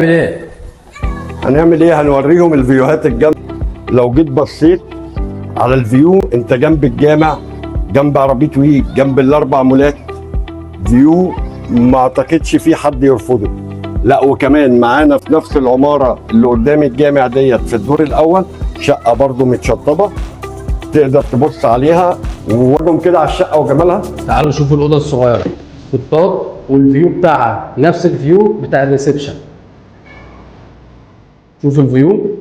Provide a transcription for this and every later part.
ايه؟ هنعمل ايه؟ هنوريهم الفيوهات الجامدة. لو جيت بصيت على الفيو، انت جنب الجامع، جنب عربية ويك، جنب الاربع مولات، فيو ما اعتقدش في حد يرفضه. لا وكمان معانا في نفس العمارة اللي قدام الجامع ديت في الدور الاول شقة برضو متشطبة، تقدر تبص عليها وورهم كده على الشقة وجمالها. تعالوا شوفوا الأوضة الصغيرة في الطاب، والفيو بتاعها نفس الفيو بتاع الريسبشن. شوف الفيو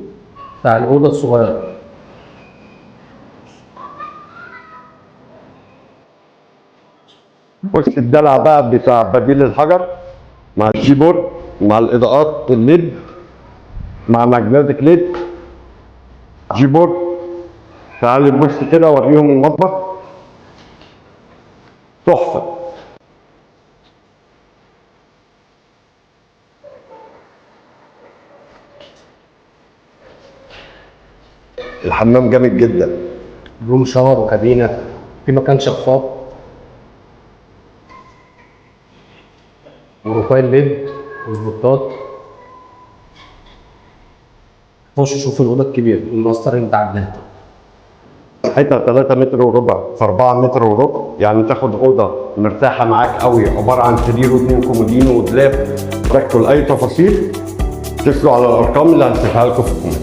بتاع الأوضة الصغيرة. بص الدلع بقى بتاع بديل الحجر مع الكيبورد مع الاضاءات الليد مع ماجنتيك ليد كيبورد. تعالي بص كده اوريهم المطبخ تحفه. الحمام جامد جدا، روم شاور وكابينة، في مكان شفاف وروفايل ليد وسبوتات. خش شوف الأوضة الكبيرة الماستر بتاع البلاد. حته 3 متر وربع في 4 متر وربع، يعني تاخد اوضه مرتاحه معاك قوي، عباره عن سرير واثنين كومودينو ودولاب. ركزوا لاي تفاصيل اتصلوا على الارقام اللي هنسيبها لكم في الكومنت.